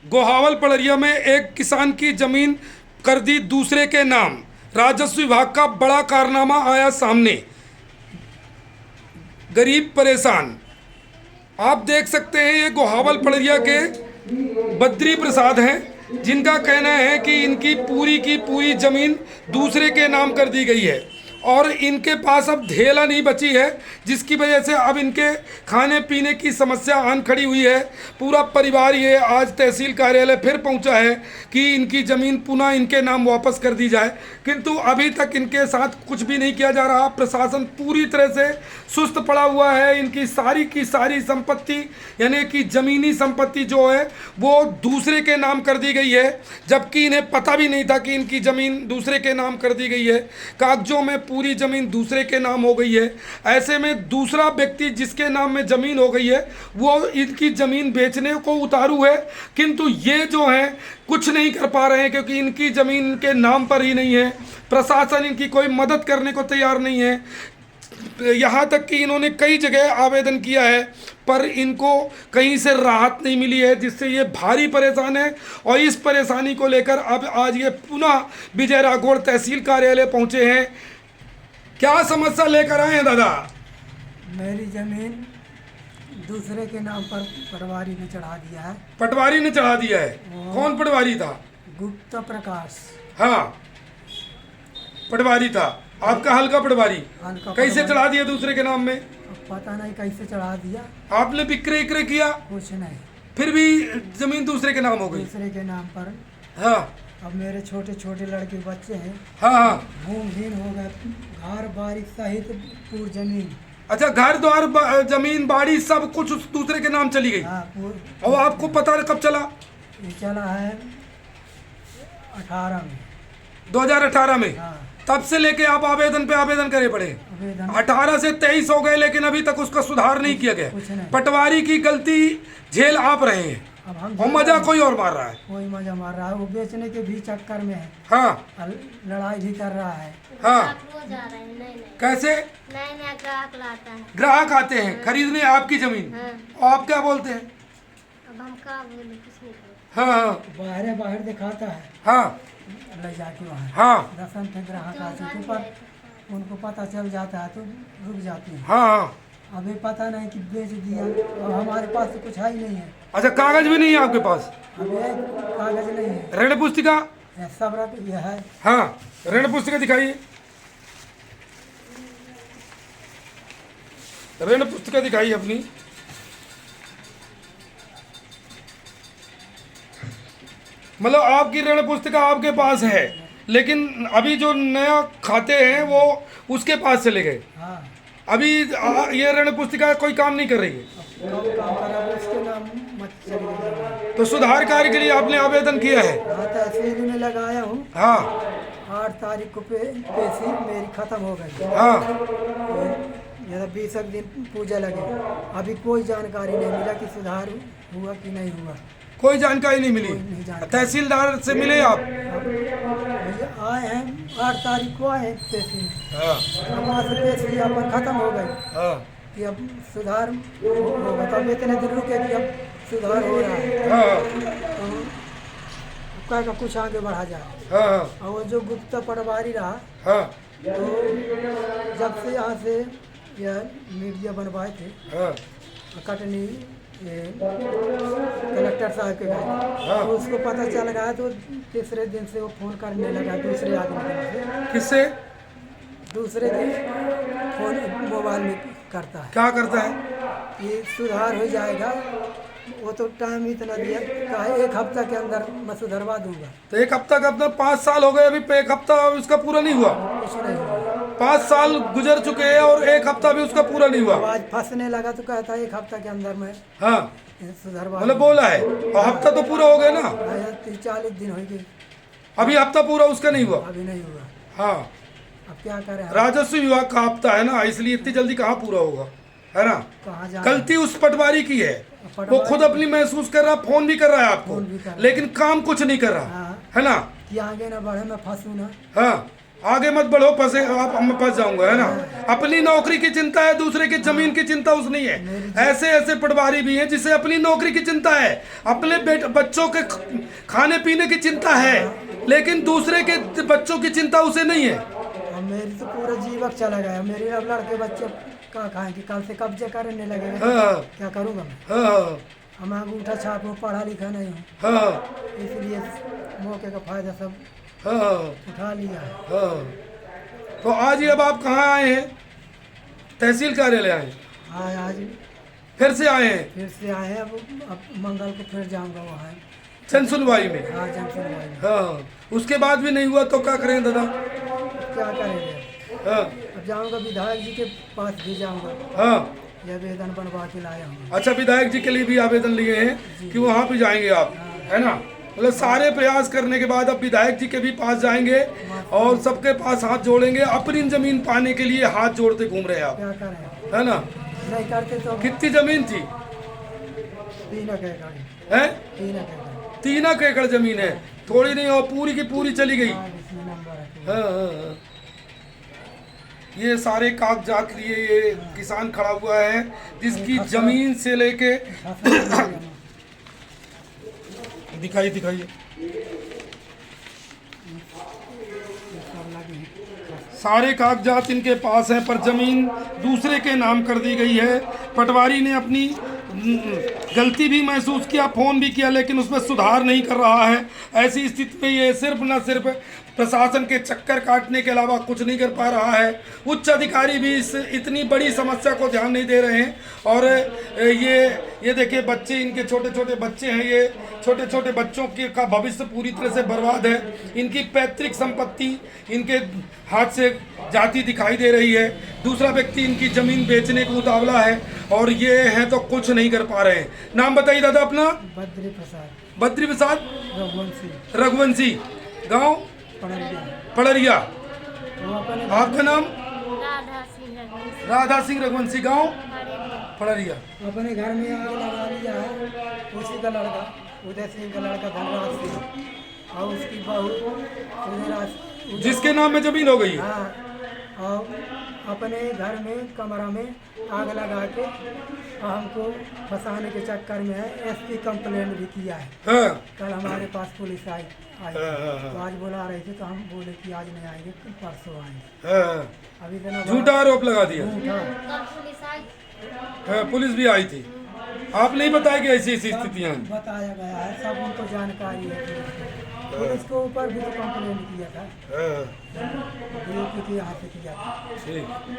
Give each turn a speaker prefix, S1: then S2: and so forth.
S1: गोहावल पड़रिया में एक किसान की जमीन कर दी दूसरे के नाम। राजस्व विभाग का बड़ा कारनामा आया सामने, गरीब परेशान। आप देख सकते हैं ये गोहावल पड़रिया के बद्री प्रसाद हैं, जिनका कहना है कि इनकी पूरी की पूरी जमीन दूसरे के नाम कर दी गई है और इनके पास अब ढेला नहीं बची है, जिसकी वजह से अब इनके खाने पीने की समस्या आन खड़ी हुई है। पूरा परिवार ये आज तहसील कार्यालय फिर पहुंचा है कि इनकी ज़मीन पुनः इनके नाम वापस कर दी जाए, किंतु अभी तक इनके साथ कुछ भी नहीं किया जा रहा। प्रशासन पूरी तरह से सुस्त पड़ा हुआ है। इनकी सारी की सारी संपत्ति यानी कि ज़मीनी संपत्ति जो है वो दूसरे के नाम कर दी गई है, जबकि इन्हें पता भी नहीं था कि इनकी ज़मीन दूसरे के नाम कर दी गई है। कागजों में पूरी ज़मीन दूसरे के नाम हो गई है। ऐसे में दूसरा व्यक्ति जिसके नाम में ज़मीन हो गई है वो इनकी ज़मीन बेचने को उतारू है, किंतु ये जो है कुछ नहीं कर पा रहे हैं क्योंकि इनकी ज़मीन के नाम पर ही नहीं है। प्रशासन इनकी कोई मदद करने को तैयार नहीं है। यहाँ तक कि इन्होंने कई जगह आवेदन किया है पर इनको कहीं से राहत नहीं मिली है, जिससे ये भारी परेशान है। और इस परेशानी को लेकर अब आज ये पुनः विजय राघोड़ तहसील कार्यालय पहुँचे हैं। क्या समस्या लेकर आए हैं दादा?
S2: मेरी जमीन दूसरे के नाम पर पटवारी ने चढ़ा दिया है।
S1: पटवारी ने चढ़ा दिया है? कौन पटवारी था?
S2: गुप्ता प्रकाश।
S1: हाँ, पटवारी था। आपका हल्का पटवारी कैसे चढ़ा दिया दूसरे के नाम में?
S2: पता नहीं कैसे चढ़ा दिया।
S1: आपने विक्रय विक्रय किया?
S2: कुछ नहीं,
S1: फिर भी जमीन दूसरे के नाम हो गई?
S2: दूसरे के नाम पर।
S1: हाँ।
S2: अब मेरे छोटे छोटे लड़के बच्चे हैं।
S1: हाँ हाँ।
S2: भूमिहीन हो गए, घर बाड़ी सहित पूरी जमीन।
S1: अच्छा, घर द्वार जमीन बाड़ी सब कुछ उस दूसरे के नाम चली गई?
S2: हाँ।
S1: और आपको पता कब चला?
S2: ये चला है 18 में।
S1: 2018 में?
S2: हाँ।
S1: तब से लेके आप आवेदन पे आवेदन करे पड़े। 18 से 23 हो गए लेकिन अभी तक उसका सुधार नहीं किया गया। पटवारी की गलती झेल आप रहे हैं और मजा कोई और मार रहा है।
S2: कोई मजा मार रहा है, वो बेचने के भी चक्कर में है।
S1: हाँ,
S2: लड़ाई भी कर रहा है।
S1: हाँ। कैसे?
S3: नया ग्राहक लाता है।
S1: ग्राहक आते हैं खरीदने आपकी जमीन।
S3: हाँ।
S1: और आप क्या बोलते हैं?
S3: अब हम क्या बोले, कुछ नहीं बोले।
S1: हाँ हाँ
S2: बाहर दिखाता है।
S1: हाँ
S2: ले जाके वहाँ।
S1: हाँ।
S2: दर्शन पे ग्राहक आते हैं, पर उनको पता चल जाता है तो रुक जाते हैं।
S1: हाँ हाँ।
S2: अभी पता नहीं कि बेच दिया और हमारे पास तो कुछ है ही नहीं है।
S1: अच्छा, कागज भी नहीं है आपके पास?
S2: अभी कागज नहीं है।
S1: ऋण पुस्तिका?
S2: सब रख ये है।
S1: हाँ, ऋण पुस्तिका दिखाइए। ऋण पुस्तिका दिखाइए अपनी। मतलब आपकी ऋण पुस्तिका आपके पास है, लेकिन अभी जो नया खाते हैं वो उसके पास चले गए।
S2: हाँ।
S1: अभी ये ऋण पुस्तिका कोई काम नहीं कर रही है।
S2: काम करा उसके नाम मत चली गई।
S1: तो सुधार कार्य के लिए आपने आवेदन किया है?
S2: हाँ, तहसील में लगाया हूँ।
S1: हाँ।
S2: 8 तारीख को पेशी मेरी खत्म हो गई।
S1: हाँ।
S2: 20 दिन पूजा लगे, अभी कोई जानकारी नहीं मिला कि सुधार हुआ कि नहीं हुआ।
S1: कोई जानकारी नहीं मिली? तहसीलदार से मिले आप?
S2: आए हैं 8 तारीख को आए पेशी।
S1: हाँ।
S2: वहाँ से पेशी अपन खत्म हो गई।
S1: हाँ।
S2: कि अब सुधार होगा, तब इतने दिन रुके कि अब सुधार हो रहा है।
S1: हाँ।
S2: तो का कुछ आगे बढ़ा जाए।
S1: हाँ।
S2: और वो जो गुप्ता पटवारी रहा,
S1: हाँ।
S2: तो जब से यहाँ से यह मीडिया बनवाए थे,
S1: हाँ।
S2: कटनी कलेक्टर साहब के गए।
S1: हाँ।
S2: तो उसको पता चल गया तो तीसरे दिन से वो फोन करने लगा दूसरे आदमी से।
S1: किससे? दूसरे
S2: दिन फोन मोबाइल में करता है।
S1: क्या करता है?
S2: ये सुधार हो जाएगा, वो तो टाइम इतना दिया, कहा 1 हफ्ता के अंदर मैं सुधरवा दूंगा।
S1: तो 1 हफ्ता का अपना 5 साल हो गए, अभी 1 हफ्ता उसका पूरा नहीं हुआ?
S2: कुछ नहीं हुआ।
S1: 5 साल गुजर चुके हैं और 1 हफ्ता भी उसका पूरा नहीं हुआ।
S2: आज फंसने लगा तो कहता है 1 हफ्ता के अंदर में
S1: हाँ
S2: सुधरवा।
S1: मतलब बोला है, और हफ्ता तो पूरा हो गया ना?
S2: 40 दिन हो गए,
S1: अभी हफ्ता पूरा उसका नहीं हुआ?
S2: अभी नहीं हुआ।
S1: हाँ।
S2: अब क्या करें?
S1: राजस्व विभाग का हफ्ता है ना, इसलिए इतनी जल्दी कहाँ पूरा होगा, है ना?
S2: कहाँ जा?
S1: गलती उस पटवारी की है, वो खुद अपनी महसूस कर रहा, फोन भी कर रहा है आपको, लेकिन काम कुछ नहीं कर रहा।
S2: हाँ।
S1: है ना?
S2: कि आगे ना बढ़े, मैं फंसूँ ना।
S1: हाँ। आगे मत बढ़ो, फंसे आप, मैं फंस जाऊंगा, है ना। अपनी नौकरी की चिंता है, दूसरे की जमीन की चिंता उस नहीं है। ऐसे ऐसे पटवारी भी हैं जिसे अपनी नौकरी की चिंता है, अपने बच्चों के खाने पीने की चिंता है, लेकिन दूसरे के बच्चों की चिंता उसे नहीं है।
S2: अब मेरी तो पूरा जीवक चला गया। मेरे अब लड़के बच्चे क्या खाएंगे, कल से कब्जे करने लगे।
S1: हाँ
S2: क्या करूँगा मैं?
S1: हाँ
S2: हम अंगूठा छाप हूँ, पढ़ा लिखा नहीं हूँ,
S1: हाँ
S2: इसलिए मौके का फायदा सब
S1: हाँ
S2: उठा लिया है।
S1: हाँ। तो आज ही अब आप कहाँ आए हैं? तहसील कार्यालय आए हैं?
S2: हाँ, आज
S1: फिर से आए हैं
S2: फिर से आए हैं। अब मंगल को फिर जाऊंगा वहाँ।
S1: जन सुनवाई में?
S2: हाँ, जंक्शन में।
S1: हाँ, उसके बाद भी नहीं हुआ तो क्या करें दादा?
S2: क्या करेंगे?
S1: हाँ
S2: अब जाऊंगा विधायक जी के पास भी जाऊंगा,
S1: हाँ।
S2: यह आवेदन बनवा के लाया हूँ।
S1: अच्छा, विधायक जी के लिए भी आवेदन लिए हैं कि वहाँ भी जाएंगे आप, है ना। मतलब सारे प्रयास करने के बाद अब विधायक जी के भी पास जाएंगे और सबके पास हाथ जोड़ेंगे। अपनी जमीन पाने के लिए हाथ जोड़ते घूम रहे हैं आप,
S2: क्या करें?
S1: है ना।
S2: नहीं करते तो
S1: कितनी जमीन थी?
S2: 3 एकड़
S1: है?
S2: 3 एकड़
S1: 3 एकड़ जमीन है, थोड़ी नहीं, और पूरी की पूरी चली गई।
S2: हाँ, इसमें नंबर है।
S1: हाँ हाँ हाँ। ये सारे कागजात लिए ये किसान खड़ा हुआ है जिसकी जमीन से लेके दिखाइए दिखाइए, सारे कागजात इनके पास हैं, पर जमीन दूसरे के नाम कर दी गई है। पटवारी ने अपनी गलती भी महसूस किया, फोन भी किया, लेकिन उसमें सुधार नहीं कर रहा है। ऐसी स्थिति में ये सिर्फ न सिर्फ प्रशासन के चक्कर काटने के अलावा कुछ नहीं कर पा रहा है। उच्च अधिकारी भी इस इतनी बड़ी समस्या को ध्यान नहीं दे रहे हैं। और ये देखिए बच्चे, इनके छोटे छोटे बच्चे हैं, ये छोटे छोटे बच्चों के का भविष्य पूरी तरह से बर्बाद है। इनकी पैतृक संपत्ति इनके हाथ से जाती दिखाई दे रही है। दूसरा व्यक्ति इनकी जमीन बेचने को उतावला है और ये है तो कुछ नहीं कर पा रहे हैं। नाम बताइए दादा अपना।
S2: बद्री प्रसाद
S1: बद्री प्रसाद
S2: रघुवंशी,
S1: रघुवंशी, गांव
S2: पड़रिया।
S1: पड़रिया।
S2: वो अपने
S1: आपका नाम?
S3: राधा सिंह रघुवंशी,
S1: राधा सिंह रघुवंशी, गांव
S3: पड़रिया।
S1: पड़रिया।
S2: अपने घर में आग लगा लिया है। उसी का लड़का, उदय सिंह का लड़का धनराज सिंह, और उसकी बहू उदयराज,
S1: जिसके नाम में जमीन हो गई है।
S2: हाँ, और अपने घर में कमरा में आग लगा के हमको फंसाने के चक्कर में है। एसपी कंप्लेंट भी किया है।
S1: हाँ,
S2: कल हमारे पास पुलिस आई
S1: हाँ, हाँ,
S2: तो आज बुला रहे थे, तो हम बोले कि आज नहीं आएंगे, परसों आएंगे।
S1: हाँ।
S2: अभी इतना
S1: झूठा आरोप लगा दिया।
S2: झूठा
S3: कल पुलिस आई,
S1: हाँ, पुलिस भी आई थी। आप नहीं बताया कि ऐसी ऐसी स्थितियां हैं?
S2: बताया गया है, सब उनको जानकारी है। पुलिस को ऊपर भी तो कंप्लेंट किया था,
S1: हाँ,
S2: DOP के यहाँ से किया था।
S1: ठीक।